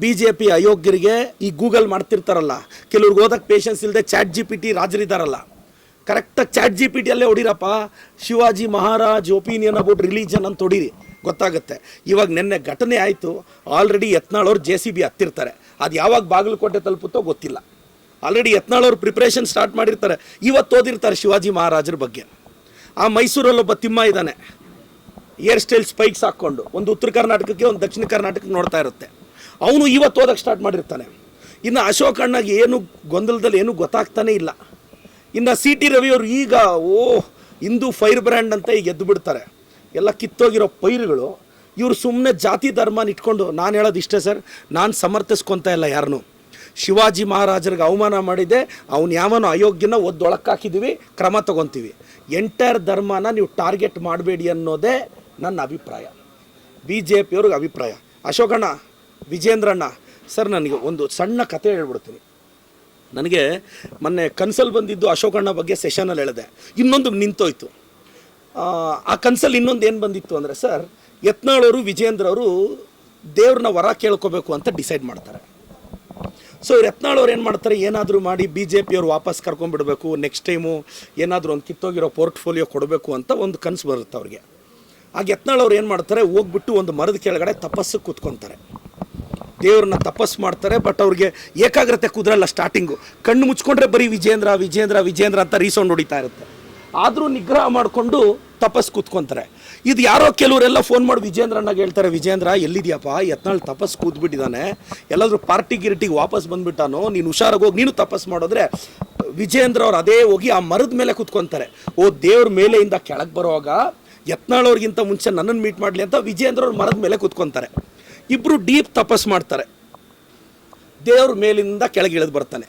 BJP ಅಯೋಗ್ಯರಿಗೆ ಈ Google ಮಾಡ್ತಿರ್ತಾರಲ್ಲ, ಕೆಲವ್ರಿಗೆ ಓದಕ್ಕೆ ಪೇಷನ್ಸ್ ಇಲ್ಲದೆ ChatGPT ರಾಜರಿದ್ದಾರಲ್ಲ, ಕರೆಕ್ಟಾಗಿ ChatGPTಯಲ್ಲೇ ಹೊಡಿರಪ್ಪ, Shivaji Maharaj opinion about religion ಅಂತ ಹೊಡೀರಿ, ಗೊತ್ತಾಗುತ್ತೆ. ಇವಾಗ ನಿನ್ನೆ ಘಟನೆ ಆಯಿತು, ಆಲ್ರೆಡಿ ಯತ್ನಾಳವ್ರು JCB ಹತ್ತಿರ್ತಾರೆ. ಅದು ಯಾವಾಗ ಬಾಗಲಕೋಟೆ ತಲುಪುತ್ತೋ ಗೊತ್ತಿಲ್ಲ. ಆಲ್ರೆಡಿ ಯತ್ನಾಳವ್ರು ಪ್ರಿಪ್ರೇಷನ್ ಸ್ಟಾರ್ಟ್ ಮಾಡಿರ್ತಾರೆ. ಇವತ್ತು ಓದಿರ್ತಾರೆ ಶಿವಾಜಿ ಮಹಾರಾಜರ ಬಗ್ಗೆ. ಆ ಮೈಸೂರಲ್ಲೊಬ್ಬ ತಿಮ್ಮ ಇದ್ದಾನೆ, ಏರ್ ಸ್ಟೈಲ್ ಸ್ಪೈಕ್ಸ್ ಹಾಕ್ಕೊಂಡು, ಒಂದು ಉತ್ತರ ಕರ್ನಾಟಕಕ್ಕೆ ಒಂದು ದಕ್ಷಿಣ ಕರ್ನಾಟಕಕ್ಕೆ ನೋಡ್ತಾ ಇರುತ್ತೆ. ಅವನು ಇವತ್ತು ಓದಕ್ಕೆ ಸ್ಟಾರ್ಟ್ ಮಾಡಿರ್ತಾನೆ. ಇನ್ನು ಅಶೋಕ್ ಅಣ್ಣಗೆ ಏನು ಗೊಂದಲದಲ್ಲಿ ಏನೂ ಗೊತ್ತಾಗ್ತಾನೆ ಇಲ್ಲ. ಇನ್ನು CT ರವಿಯವರು ಈಗ ಹಿಂದೂ ಫೈರ್ ಬ್ರ್ಯಾಂಡ್ ಅಂತ ಈಗ ಎದ್ದು ಬಿಡ್ತಾರೆ. ಎಲ್ಲ ಕಿತ್ತೋಗಿರೋ ಪೈರುಗಳು. ಇವರು ಸುಮ್ಮನೆ ಜಾತಿ ಧರ್ಮನ ಇಟ್ಕೊಂಡು, ನಾನು ಹೇಳೋದು ಇಷ್ಟೇ ಸರ್, ನಾನು ಸಮರ್ಥಿಸ್ಕೊತಾ ಇಲ್ಲ ಯಾರನ್ನೂ. ಶಿವಾಜಿ ಮಹಾರಾಜರಿಗೆ ಅವಮಾನ ಮಾಡಿದೆ, ಅವನು ಯಾವನೋ ಅಯೋಗ್ಯನ ಒದ್ದೊಳಕ್ಕಾಕಿದ್ದೀವಿ, ಕ್ರಮ ತಗೊತೀವಿ. ಎಂಟೈರ್ ಧರ್ಮನ ನೀವು ಟಾರ್ಗೆಟ್ ಮಾಡಬೇಡಿ ಅನ್ನೋದೇ ನನ್ನ ಅಭಿಪ್ರಾಯ, BJPಯವ್ರಿಗೆ ಅಭಿಪ್ರಾಯ. ಅಶೋಕಣ್ಣ, ವಿಜೇಂದ್ರಣ್ಣ ಸರ್, ನನಗೆ ಒಂದು ಸಣ್ಣ ಕತೆ ಹೇಳ್ಬಿಡ್ತೀನಿ. ನನಗೆ ಮೊನ್ನೆ ಕನ್ಸಲ್ಲಿ ಬಂದಿದ್ದು ಅಶೋಕಣ್ಣ ಬಗ್ಗೆ ಸೆಷನಲ್ಲಿ ಹೇಳಿದೆ, ಇನ್ನೊಂದು ನಿಂತೋಯ್ತು. ಆ ಕನ್ಸಲ್ಲಿ ಇನ್ನೊಂದು ಏನು ಬಂದಿತ್ತು ಅಂದರೆ ಸರ್, ಯತ್ನಾಳವರು ವಿಜೇಂದ್ರವರು ದೇವ್ರನ್ನ ವರ ಕೇಳ್ಕೋಬೇಕು ಅಂತ ಡಿಸೈಡ್ ಮಾಡ್ತಾರೆ. ಸೊ ಯತ್ನಾಳವ್ರು ಏನು ಮಾಡ್ತಾರೆ, ಏನಾದರೂ ಮಾಡಿ BJPಯವ್ರು ವಾಪಸ್ ಕರ್ಕೊಂಡ್ಬಿಡ್ಬೇಕು, ನೆಕ್ಸ್ಟ್ ಟೈಮು ಏನಾದರೂ ಒಂದು ಕಿತ್ತೋಗಿರೋ ಪೋರ್ಟ್ಫೋಲಿಯೋ ಕೊಡಬೇಕು ಅಂತ ಒಂದು ಕನಸು ಬರುತ್ತೆ ಅವ್ರಿಗೆ. ಆಗ ಯತ್ನಾಳವ್ರು ಏನು ಮಾಡ್ತಾರೆ, ಹೋಗ್ಬಿಟ್ಟು ಒಂದು ಮರದ ಕೆಳಗಡೆ ತಪಸ್ಸು ಕೂತ್ಕೊತಾರೆ, ದೇವ್ರನ್ನ ತಪಸ್ಸು ಮಾಡ್ತಾರೆ. ಬಟ್ ಅವ್ರಿಗೆ ಏಕಾಗ್ರತೆ ಕುದುರಲ್ಲ. ಸ್ಟಾರ್ಟಿಂಗು ಕಣ್ಣು ಮುಚ್ಕೊಂಡ್ರೆ ಬರೀ ವಿಜೇಂದ್ರ ವಿಜೇಂದ್ರ ವಿಜೇಂದ್ರ ಅಂತ ರೀಸೌಂಡ್ ಹೊಡಿತಾ ಇರುತ್ತೆ. ಆದರೂ ನಿಗ್ರಹ ಮಾಡಿಕೊಂಡು ತಪಸ್ಸು ಕೂತ್ಕೊತಾರೆ. ಇದು ಯಾರೋ ಕೆಲವರೆಲ್ಲ ಫೋನ್ ಮಾಡಿ ವಿಜೇಂದ್ರನಾಗ ಹೇಳ್ತಾರೆ, ವಿಜೇಂದ್ರ ಎಲ್ಲಿದೆಯಪ್ಪ, ಯತ್ನಾಳ್ ತಪಸ್ಸು ಕೂತ್ಬಿಟ್ಟಿದ್ದಾನೆ, ಎಲ್ಲಾದರೂ ಪಾರ್ಟಿ ಗಿರಿಟಿಗೆ ವಾಪಸ್ ಬಂದುಬಿಟ್ಟಾನೋ, ನೀನು ಹುಷಾರಾಗಿ ಹೋಗಿ ನೀನು ತಪಸ್ಸು ಮಾಡಿದ್ರೆ ವಿಜೇಂದ್ರ ಅವ್ರು ಅದೇ ಹೋಗಿ ಆ ಮರದ ಮೇಲೆ ಕೂತ್ಕೊತಾರೆ. ದೇವ್ರ ಮೇಲೆಯಿಂದ ಕೆಳಗೆ ಬರುವಾಗ ಯತ್ನಾಳವ್ರಿಗಿಂತ ಮುಂಚೆ ನನ್ನನ್ನು ಮೀಟ್ ಮಾಡಲಿ ಅಂತ ವಿಜೇಂದ್ರ ಅವ್ರು ಮರದ ಮೇಲೆ ಕೂತ್ಕೊತಾರೆ. ಇಬ್ಬರು ಡೀಪ್ ತಪಸ್ಸು ಮಾಡ್ತಾರೆ. ದೇವ್ರ ಮೇಲಿಂದ ಕೆಳಗೆ ಇಳಿದು ಬರ್ತಾನೆ.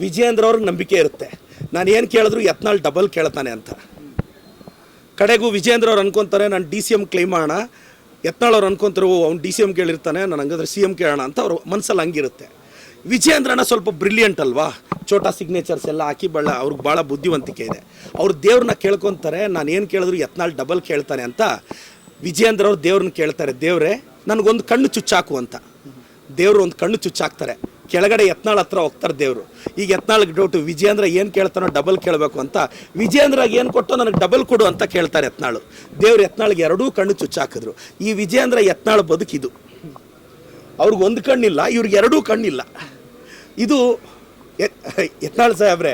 ವಿಜೇಂದ್ರ ಅವ್ರಿಗೆ ನಂಬಿಕೆ ಇರುತ್ತೆ, ನಾನು ಏನು ಕೇಳಿದ್ರು ಯತ್ನಾಳ್ ಡಬಲ್ ಕೇಳ್ತಾನೆ ಅಂತ. ಕಡೆಗೂ ವಿಜೇಂದ್ರ ಅವ್ರು ಅನ್ಕೊತಾರೆ, ನಾನು DCM ಕ್ಲೈಮ್ ಮಾಡೋಣ. ಯತ್ನಾಳ್ ಅವ್ರು ಅನ್ಕೊತಾರೆ, ಅವ್ನು DCM ಕೇಳಿರ್ತಾನೆ, ನಾನು ಹಂಗಾದ್ರೆ CM ಕೇಳೋಣ ಅಂತ ಅವ್ರ ಮನಸ್ಸಲ್ಲಿ ಹಂಗಿರುತ್ತೆ. ವಿಜೇಂದ್ರನ ಸ್ವಲ್ಪ ಬ್ರಿಲಿಯಂಟ್ ಅಲ್ವಾ, ಛೋಟಾ ಸಿಗ್ನೇಚರ್ಸ್ ಎಲ್ಲ ಹಾಕಿ ಅವ್ರಿಗೆ ಭಾಳ ಬುದ್ಧಿವಂತಿಕೆ ಇದೆ. ಅವ್ರು ದೇವ್ರನ್ನ ಕೇಳ್ಕೊತಾರೆ, ನಾನು ಏನು ಕೇಳಿದ್ರು ಯತ್ನಾಳ್ ಡಬಲ್ ಕೇಳ್ತಾನೆ ಅಂತ. ವಿಜೇಂದ್ರ ಅವ್ರು ದೇವ್ರನ್ನ ಕೇಳ್ತಾರೆ, ದೇವ್ರೆ ನನಗೊಂದು ಕಣ್ಣು ಚುಚ್ಚಾಕು ಅಂತ. ದೇವರು ಒಂದು ಕಣ್ಣು ಚುಚ್ಚಾಕ್ತಾರೆ. ಕೆಳಗಡೆ ಯತ್ನಾಳ್ ಹತ್ರ ಹೋಗ್ತಾರೆ ದೇವರು. ಈಗ ಯತ್ನಾಳ್ಗೆ ಡೌಟು, ವಿಜೇಂದ್ರ ಏನು ಕೇಳ್ತಾನೋ ಡಬಲ್ ಕೇಳಬೇಕು ಅಂತ. ವಿಜೇಂದ್ರಾಗ ಏನು ಕೊಟ್ಟೋ ನನಗೆ ಡಬಲ್ ಕೊಡು ಅಂತ ಕೇಳ್ತಾರೆ ಯತ್ನಾಳು. ದೇವ್ರು ಯತ್ನಾಳ್ಗೆ ಎರಡೂ ಕಣ್ಣು ಚುಚ್ಚಾಕಿದ್ರು. ಈ ವಿಜೇಂದ್ರ ಯತ್ನಾಳ್ ಬದುಕಿದು. ಅವ್ರಿಗೆ ಒಂದು ಕಣ್ಣಿಲ್ಲ, ಇವ್ರಿಗೆ ಎರಡೂ ಕಣ್ಣಿಲ್ಲ. ಇದು ಯತ್ನಾಳ್ ಸಾಹೇಬ್ರೆ,